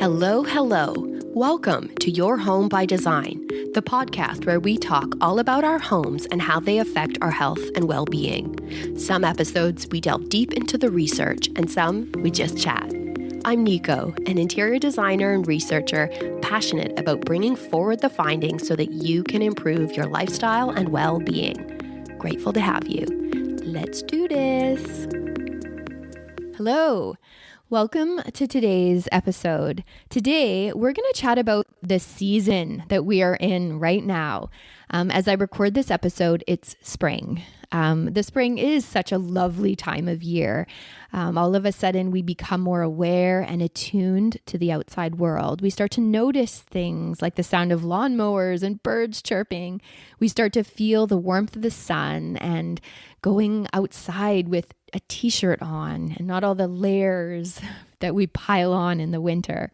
Hello, hello. Welcome to Your Home by Design, the podcast where we talk all about our homes and how they affect our health and well-being. Some episodes we delve deep into the research and some we just chat. I'm Nico, an interior designer and researcher passionate about bringing forward the findings so that you can improve your lifestyle and well-being. Grateful to have you. Let's do this. Hello. Welcome to today's episode. Today, we're going to chat about the season that we are in right now. As I record this episode, it's spring. The spring is such a lovely time of year. All of a sudden, we become more aware and attuned to the outside world. We start to notice things like the sound of lawnmowers and birds chirping. We start to feel the warmth of the sun and going outside with a t-shirt on and not all the layers that we pile on in the winter.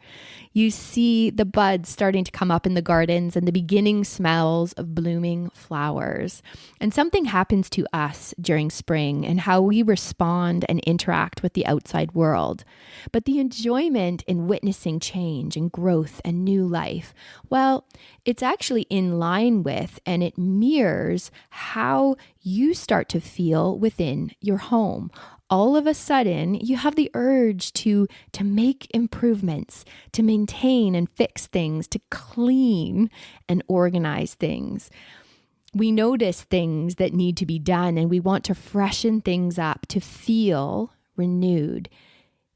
You see the buds starting to come up in the gardens and the beginning smells of blooming flowers. And something happens to us during spring and how we respond and interact with the outside world. But the enjoyment in witnessing change and growth and new life, well, it's actually in line with and it mirrors how you start to feel within your home. All of a sudden, you have the urge to make improvements, to maintain and fix things, to clean and organize things. We notice things that need to be done and we want to freshen things up, to feel renewed.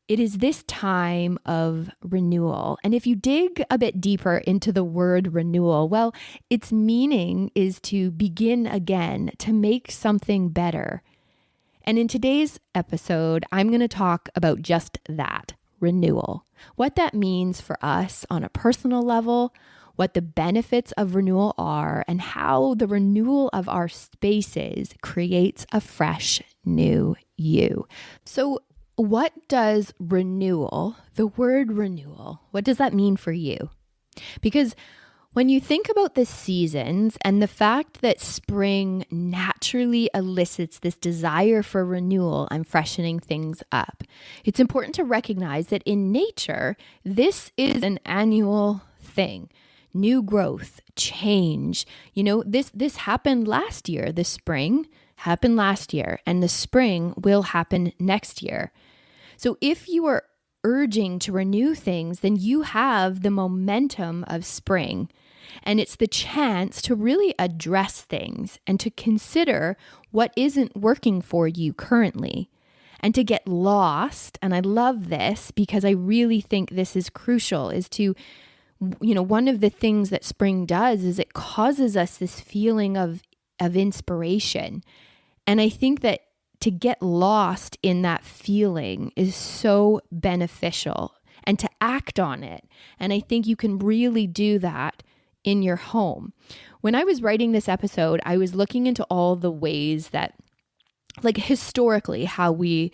It is this time of renewal. And if you dig a bit deeper into the word renewal, well, its meaning is to begin again, to make something better. And in today's episode, I'm going to talk about just that, renewal. What that means for us on a personal level, what the benefits of renewal are, and how the renewal of our spaces creates a fresh, new you. So what does renewal, the word renewal, what does that mean for you? Because when you think about the seasons and the fact that spring naturally elicits this desire for renewal and freshening things up, it's important to recognize that in nature, this is an annual thing. New growth, change. You know, this happened last year. The spring happened last year, and the spring will happen next year. So if you are urging to renew things, then you have the momentum of spring. And it's the chance to really address things and to consider what isn't working for you currently and to get lost. And I love this because I really think this is crucial, is to, one of the things that spring does is it causes us this feeling of inspiration. And I think that to get lost in that feeling is so beneficial and to act on it. And I think you can really do that in your home. When I was writing this episode, I was looking into all the ways that, like historically, how we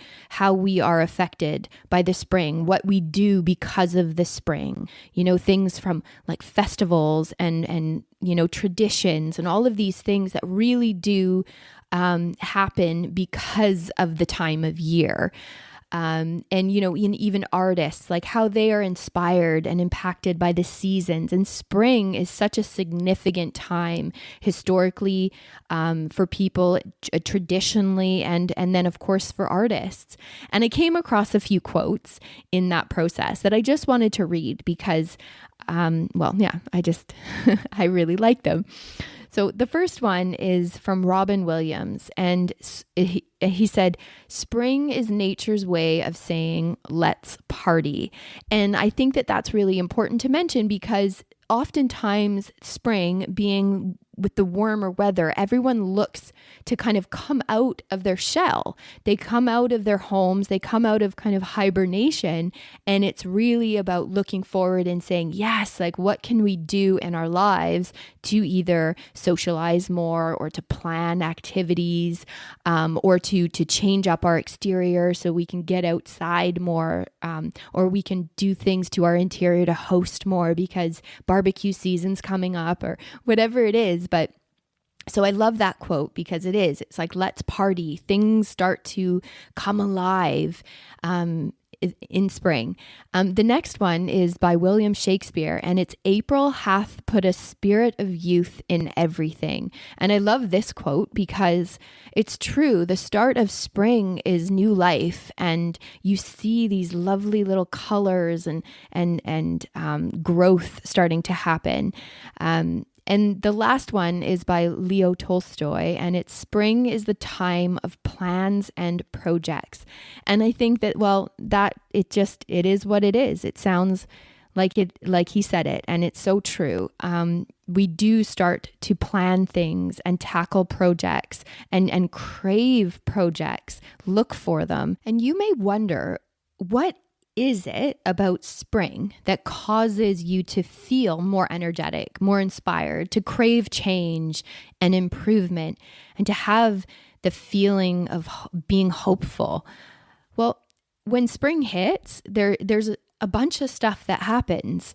are affected by the spring, what we do because of the spring, things from like festivals and traditions and all of these things that really do happen because of the time of year. And even artists, like how they are inspired and impacted by the seasons. And spring is such a significant time historically for people, traditionally, and then, of course, for artists. And I came across a few quotes in that process that I just wanted to read because, I really like them. So the first one is from Robin Williams, and he said, "Spring is nature's way of saying, let's party." And I think that that's really important to mention because oftentimes spring being with the warmer weather, everyone looks to kind of come out of their shell. They come out of their homes, they come out of kind of hibernation, and it's really about looking forward and saying, yes, like what can we do in our lives to either socialize more or to plan activities or to change up our exterior so we can get outside more or we can do things to our interior to host more because barbecue season's coming up or whatever it is. But so I love that quote because it's like, let's party. Things start to come alive. in spring. The next one is by William Shakespeare, and it's April hath put a spirit of youth in everything. And I love this quote because it's true. The start of spring is new life, and you see these lovely little colors and growth starting to happen. And the last one is by Leo Tolstoy, and it's spring is the time of plans and projects. And I think that, it is what it is. It sounds like he said it, and it's so true. We do start to plan things and tackle projects and crave projects, look for them. And you may wonder, what is it about spring that causes you to feel more energetic, more inspired, to crave change and improvement, and to have the feeling of being hopeful? Well, when spring hits, there's a bunch of stuff that happens.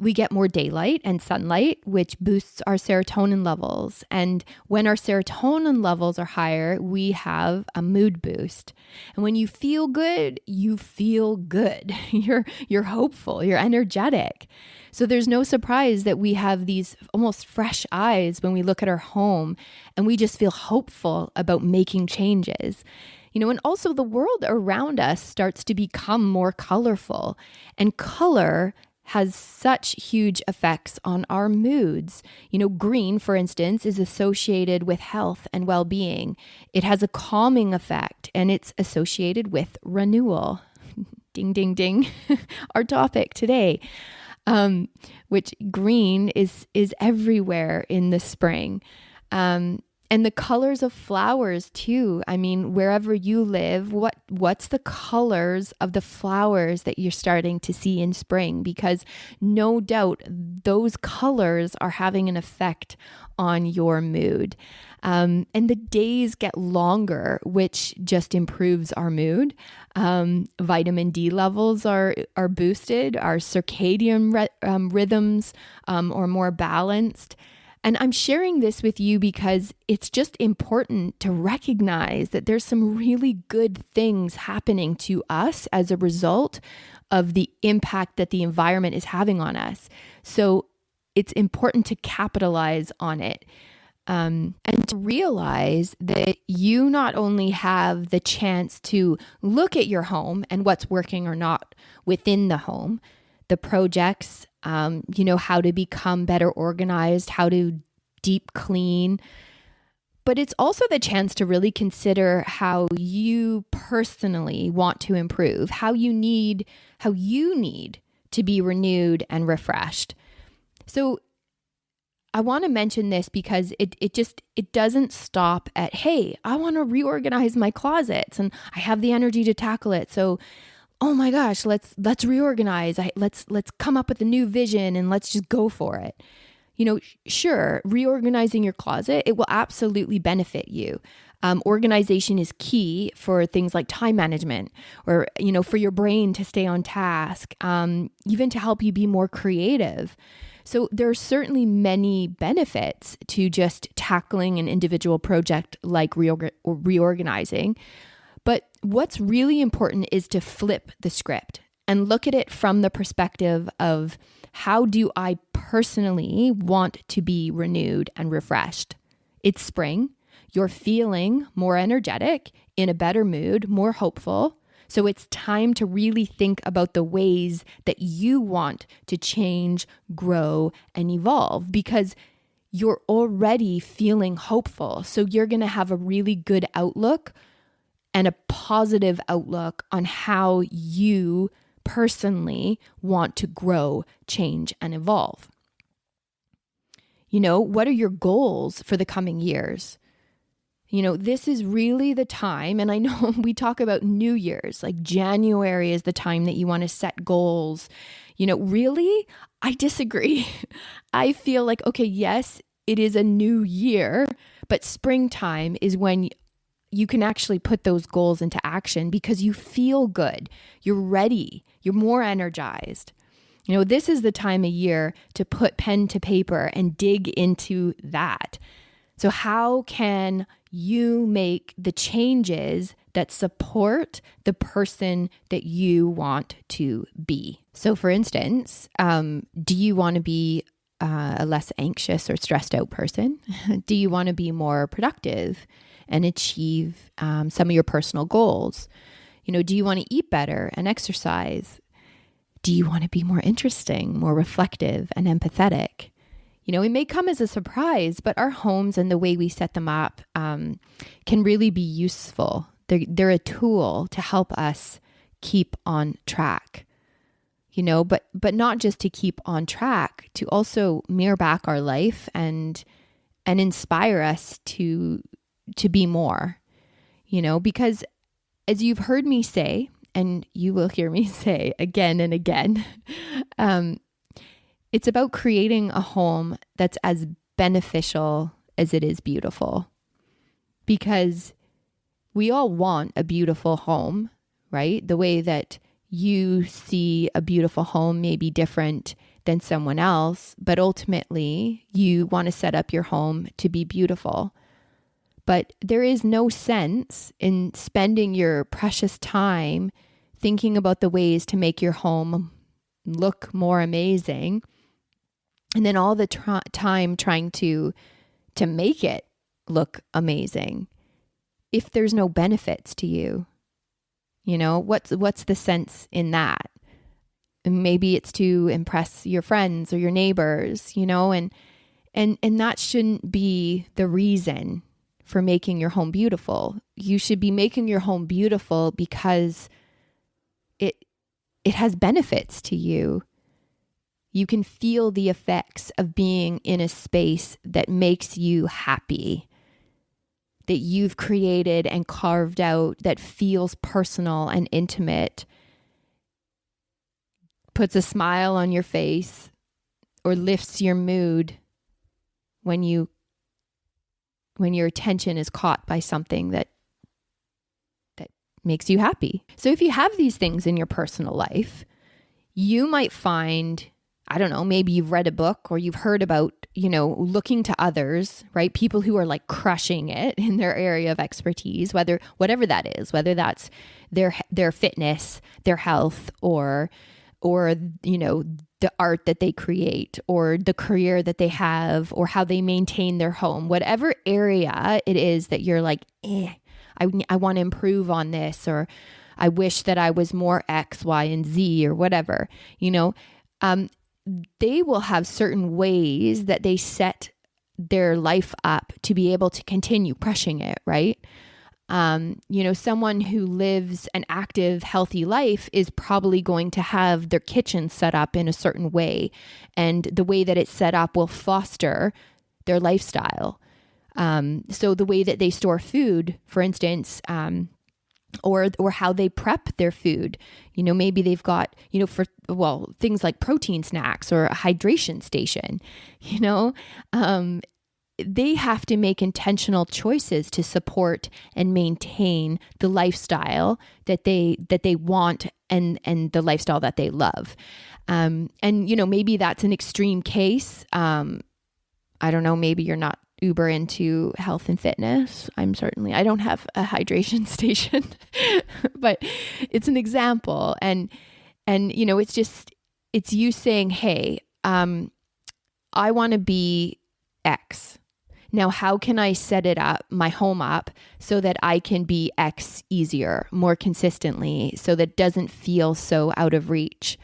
We get more daylight and sunlight, which boosts our serotonin levels. And when our serotonin levels are higher, we have a mood boost. And when you feel good, you feel good. You're hopeful, you're energetic. So there's no surprise that we have these almost fresh eyes when we look at our home, and we just feel hopeful about making changes. And also the world around us starts to become more colorful, and color has such huge effects on our moods. Green, for instance, is associated with health and well-being. It has a calming effect, and it's associated with renewal. Ding, ding, ding. Our topic today, which green is everywhere in the spring. And the colors of flowers too. I mean, wherever you live, what's the colors of the flowers that you're starting to see in spring? Because no doubt those colors are having an effect on your mood. And the days get longer, which just improves our mood. Vitamin D levels are boosted. Our circadian rhythms are more balanced. And I'm sharing this with you because it's just important to recognize that there's some really good things happening to us as a result of the impact that the environment is having on us. So it's important to capitalize on it. And to realize that you not only have the chance to look at your home and what's working or not within the home, the projects, how to become better organized, how to deep clean. But it's also the chance to really consider how you personally want to improve, how you need to be renewed and refreshed. So I want to mention this because it doesn't stop at, hey, I want to reorganize my closets and I have the energy to tackle it. So oh my gosh, let's reorganize. Let's come up with a new vision and let's just go for it. Sure, reorganizing your closet, it will absolutely benefit you. Organization is key for things like time management or, for your brain to stay on task, even to help you be more creative. So there are certainly many benefits to just tackling an individual project like reorganizing. But what's really important is to flip the script and look at it from the perspective of, how do I personally want to be renewed and refreshed? It's spring. You're feeling more energetic, in a better mood, more hopeful. So it's time to really think about the ways that you want to change, grow, and evolve, because you're already feeling hopeful. So you're going to have a really good outlook and a positive outlook on how you personally want to grow, change, and evolve. What are your goals for the coming years? This is really the time, and I know we talk about New Year's, like January is the time that you want to set goals. Really, I disagree. I feel like, okay, yes, it is a new year, but springtime is when you can actually put those goals into action because you feel good, you're ready, you're more energized. This is the time of year to put pen to paper and dig into that. So how can you make the changes that support the person that you want to be. So for instance, do you want to be a less anxious or stressed out person? Do you want to be more productive and achieve some of your personal goals? Do you want to eat better and exercise? Do you want to be more interesting, more reflective and empathetic? It may come as a surprise, but our homes and the way we set them up can really be useful. They're a tool to help us keep on track, but not just to keep on track, to also mirror back our life and inspire us to be more, because as you've heard me say, and you will hear me say again and again, it's about creating a home that's as beneficial as it is beautiful. Because we all want a beautiful home, right? The way that you see a beautiful home may be different than someone else, but ultimately you want to set up your home to be beautiful. But there is no sense in spending your precious time thinking about the ways to make your home look more amazing, and then all the time trying to make it look amazing if there's no benefits to you. What's the sense in that? And maybe it's to impress your friends or your neighbors, and that shouldn't be the reason for making your home beautiful. You should be making your home beautiful because it has benefits to you. You can feel the effects of being in a space that makes you happy, that you've created and carved out, that feels personal and intimate, puts a smile on your face, or lifts your mood when your attention is caught by something that makes you happy. So if you have these things in your personal life, you might find, I don't know, maybe you've read a book or you've heard about, looking to others, right? People who are like crushing it in their area of expertise, whatever that is, whether that's their fitness, their health, or the art that they create, or the career that they have, or how they maintain their home, whatever area it is that you're like, I want to improve on this, or I wish that I was more X, Y, and Z, or whatever, they will have certain ways that they set their life up to be able to continue crushing it, right? Someone who lives an active, healthy life is probably going to have their kitchen set up in a certain way, and the way that it's set up will foster their lifestyle. So the way that they store food, for instance, or how they prep their food, maybe they've got, things like protein snacks or a hydration station, they have to make intentional choices to support and maintain the lifestyle that they want and the lifestyle that they love. And maybe that's an extreme case. I don't know, maybe you're not uber into health and fitness. I don't have a hydration station, but it's an example. And it's you saying, hey, I want to be X. Now, how can I set it up, my home up, so that I can be X easier, more consistently, so that it doesn't feel so out of reach?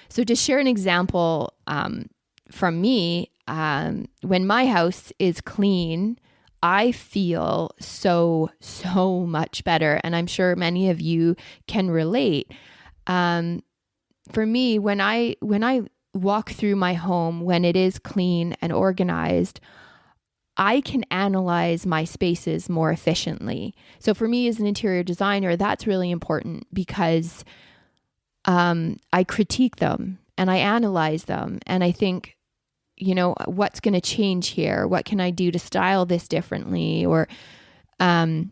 So to share an example from me, when my house is clean, I feel so much better. And I'm sure many of you can relate. For me, when I walk through my home, when it is clean and organized, I can analyze my spaces more efficiently. So for me as an interior designer, that's really important because I critique them and I analyze them and I think, what's going to change here? What can I do to style this differently? Or, and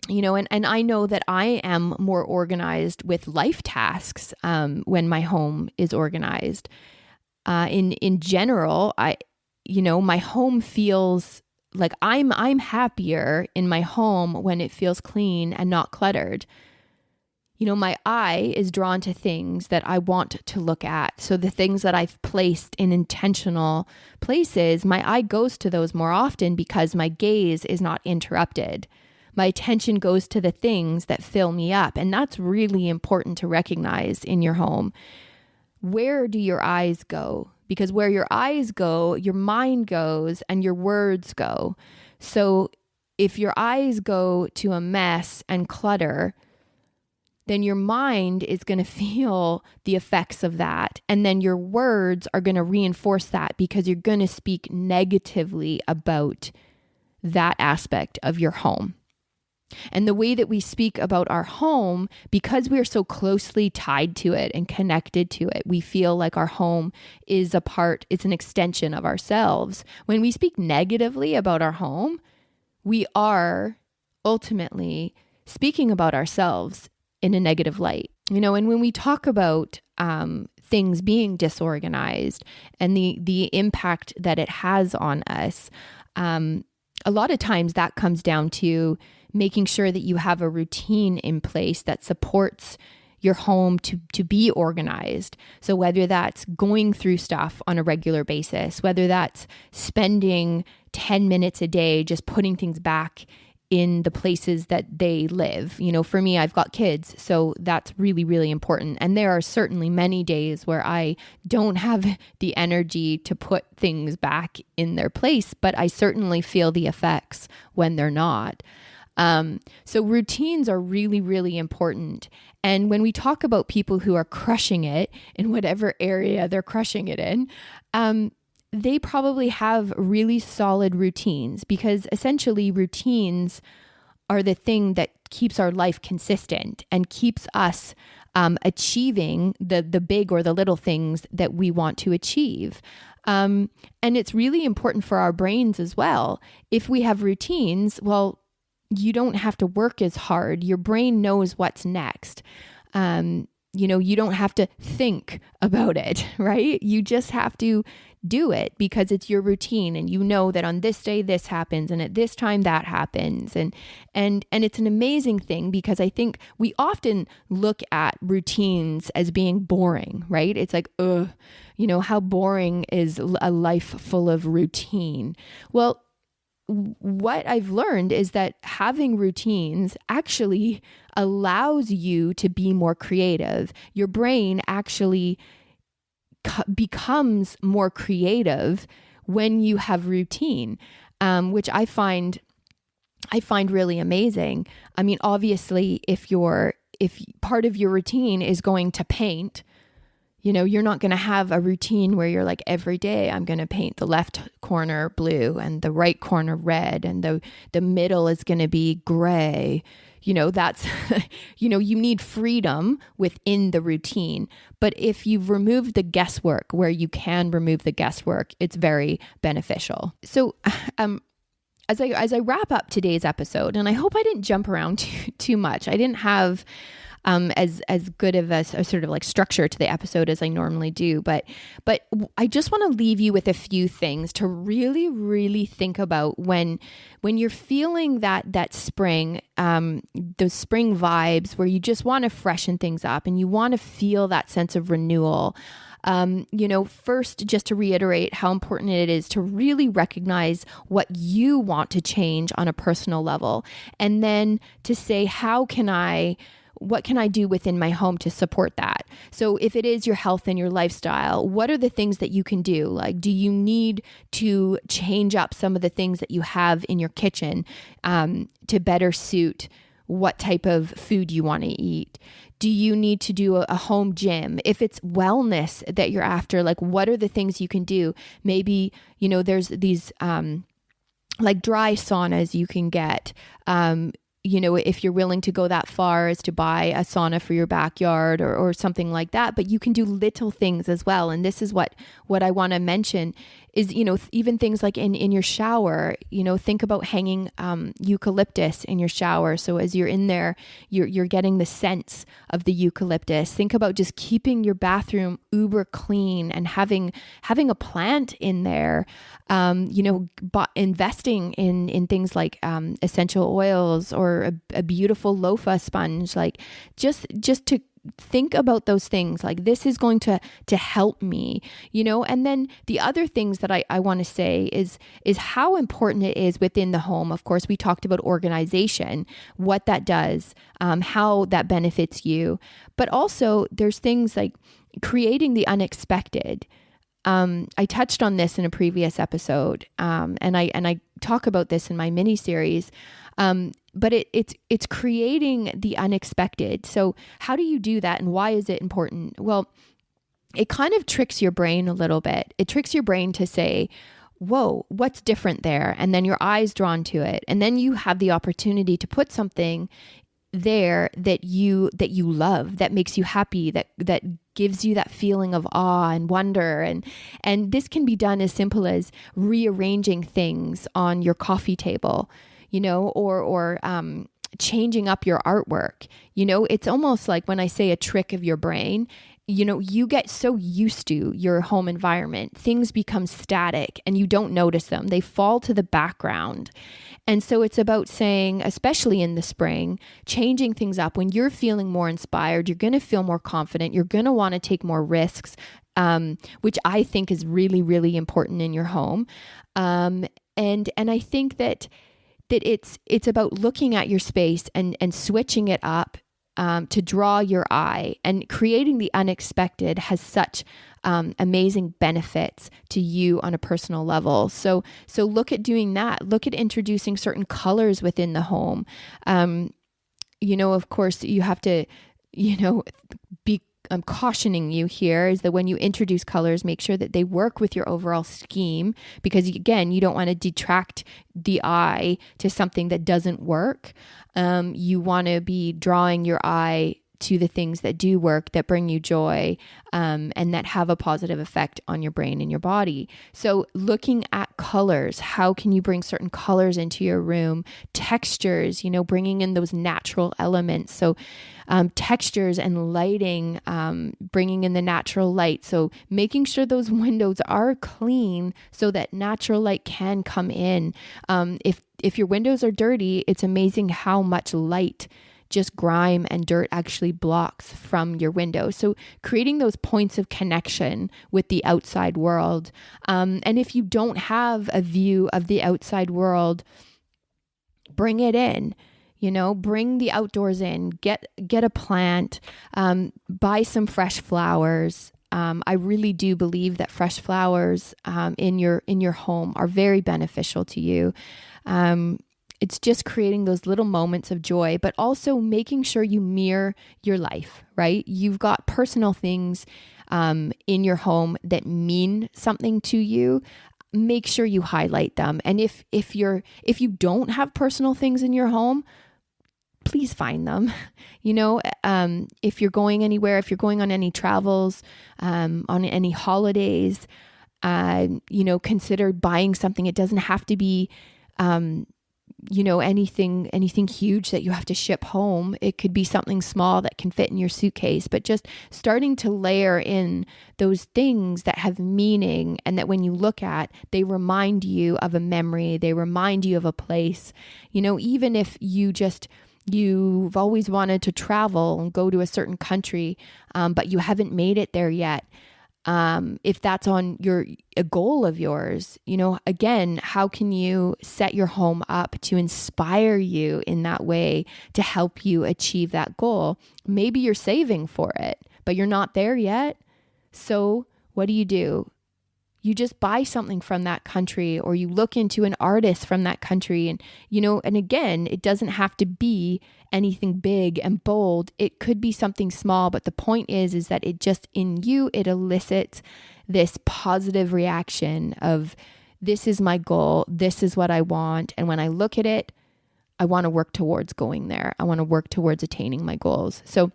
I know that I am more organized with life tasks when my home is organized. In general, my home feels like I'm happier in my home when it feels clean and not cluttered. My eye is drawn to things that I want to look at. So the things that I've placed in intentional places, my eye goes to those more often because my gaze is not interrupted. My attention goes to the things that fill me up. And that's really important to recognize in your home. Where do your eyes go? Because where your eyes go, your mind goes and your words go. So if your eyes go to a mess and clutter, then your mind is going to feel the effects of that. And then your words are going to reinforce that because you're going to speak negatively about that aspect of your home. And the way that we speak about our home, because we are so closely tied to it and connected to it, we feel like our home is it's an extension of ourselves. When we speak negatively about our home, we are ultimately speaking about ourselves in a negative light. And when we talk about things being disorganized and the impact that it has on us, a lot of times that comes down to making sure that you have a routine in place that supports your home to be organized. So whether that's going through stuff on a regular basis, whether that's spending 10 minutes a day just putting things back in the places that they live. For me, I've got kids, so that's really, really important. And there are certainly many days where I don't have the energy to put things back in their place, but I certainly feel the effects when they're not. So routines are really, really important. And when we talk about people who are crushing it in whatever area they're crushing it in, they probably have really solid routines, because essentially routines are the thing that keeps our life consistent and keeps us achieving the big or the little things that we want to achieve. And it's really important for our brains as well. If we have routines, well, you don't have to work as hard. Your brain knows what's next. You don't have to think about it, right? You just have to do it because it's your routine, and you know that on this day this happens and at this time that happens, and it's an amazing thing, because I think we often look at routines as being boring, right? It's like, how boring is a life full of routine? Well, what I've learned is that having routines actually allows you to be more creative. Your brain actually becomes more creative when you have routine, which I find really amazing. I mean, obviously, if part of your routine is going to paint, you're not going to have a routine where you're like, every day I'm going to paint the left corner blue and the right corner red and the middle is going to be gray. That's, you need freedom within the routine. But if you've removed the guesswork where you can remove the guesswork, it's very beneficial. So, as I wrap up today's episode, and I hope I didn't jump around too much. I didn't have as good of a sort of like structure to the episode as I normally do. But I just want to leave you with a few things to really, really think about when you're feeling that spring, those spring vibes where you just want to freshen things up and you want to feel that sense of renewal. First, just to reiterate how important it is to really recognize what you want to change on a personal level. And then to say, what can I do within my home to support that? So if it is your health and your lifestyle, what are the things that you can do? Like, do you need to change up some of the things that you have in your kitchen to better suit what type of food you want to eat? Do you need to do a home gym? If it's wellness that you're after, like what are the things you can do? Maybe, there's these like dry saunas you can get. If you're willing to go that far as to buy a sauna for your backyard or something like that, but you can do little things as well. And this is what I want to mention is, even things like in your shower, think about hanging eucalyptus in your shower. So as you're in there, you're getting the scents of the eucalyptus. Think about just keeping your bathroom uber clean and having a plant in there. Investing in things like essential oils or a beautiful loofah sponge, like just to think about those things, like this is going to help me, and then the other things that I want to say is how important it is within the home. Of course, we talked about organization, what that does, how that benefits you, but also there's things like creating the unexpected. I touched on this in a previous episode, and I talk about this in my mini series. But it's creating the unexpected. So how do you do that, and why is it important? Well, it kind of tricks your brain a little bit. It tricks your brain to say, whoa, what's different there? And then your eye's drawn to it. And then you have the opportunity to put something there that you love, that makes you happy, that gives you that feeling of awe and wonder. And this can be done as simple as rearranging things on your coffee table, or changing up your artwork. It's almost like when I say a trick of your brain, you get so used to your home environment, things become static and you don't notice them. They fall to the background. And so it's about saying, especially in the spring, changing things up. When you're feeling more inspired, you're going to feel more confident. You're going to want to take more risks, which I think is really, really important in your home. And I think that it's about looking at your space and switching it up to draw your eye, and creating the unexpected has such amazing benefits to you on a personal level. So look at doing that. Look at introducing certain colors within the home. Of course, you have to, I'm cautioning you here is that when you introduce colors, make sure that they work with your overall scheme, because again, you don't want to detract the eye to something that doesn't work. You want to be drawing your eye to the things that do work, that bring you joy, and that have a positive effect on your brain and your body. So looking at colors, how can you bring certain colors into your room? Textures, bringing in those natural elements. So textures and lighting, bringing in the natural light. So making sure those windows are clean so that natural light can come in. If your windows are dirty, it's amazing how much light just grime and dirt actually blocks from your window. So creating those points of connection with the outside world. And if you don't have a view of the outside world, bring it in. Bring the outdoors in, get a plant, buy some fresh flowers. I really do believe that fresh flowers in your home are very beneficial to you. It's just creating those little moments of joy, but also making sure you mirror your life, right? You've got personal things in your home that mean something to you. Make sure you highlight them. And if you don't have personal things in your home, please find them. If you're going anywhere, if you're going on any travels, on any holidays, consider buying something. It doesn't have to be anything huge that you have to ship home. It could be something small that can fit in your suitcase, but just starting to layer in those things that have meaning, and that when you look at, they remind you of a memory, they remind you of a place. Even if you've always wanted to travel and go to a certain country, but you haven't made it there yet. If that's on a goal of yours, again, how can you set your home up to inspire you in that way to help you achieve that goal? Maybe you're saving for it, but you're not there yet. So what do? You just buy something from that country, or you look into an artist from that country. And, and again, it doesn't have to be anything big and bold. It could be something small, but the point is that it just in you, it elicits this positive reaction of, this is my goal. This is what I want. And when I look at it, I want to work towards going there. I want to work towards attaining my goals. So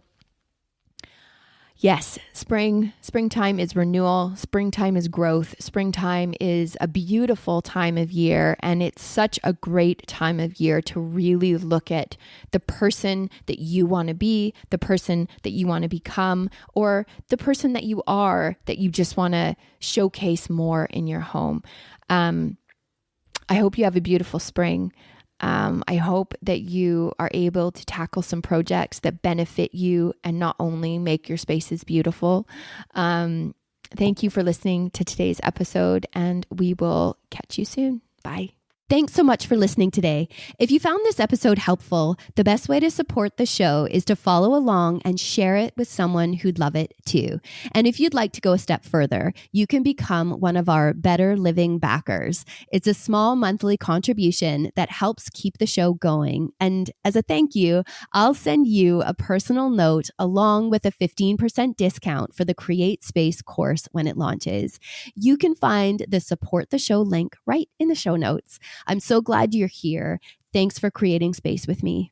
Yes, springtime is renewal. Springtime is growth. Springtime is a beautiful time of year. And it's such a great time of year to really look at the person that you want to be, the person that you want to become, or the person that you are that you just want to showcase more in your home. I hope you have a beautiful spring. I hope that you are able to tackle some projects that benefit you and not only make your spaces beautiful. Thank you for listening to today's episode, and we will catch you soon. Bye. Thanks so much for listening today. If you found this episode helpful, the best way to support the show is to follow along and share it with someone who'd love it too. And if you'd like to go a step further, you can become one of our Better Living backers. It's a small monthly contribution that helps keep the show going. And as a thank you, I'll send you a personal note along with a 15% discount for the Create Space course when it launches. You can find the Support the Show link right in the show notes. I'm so glad you're here. Thanks for creating space with me.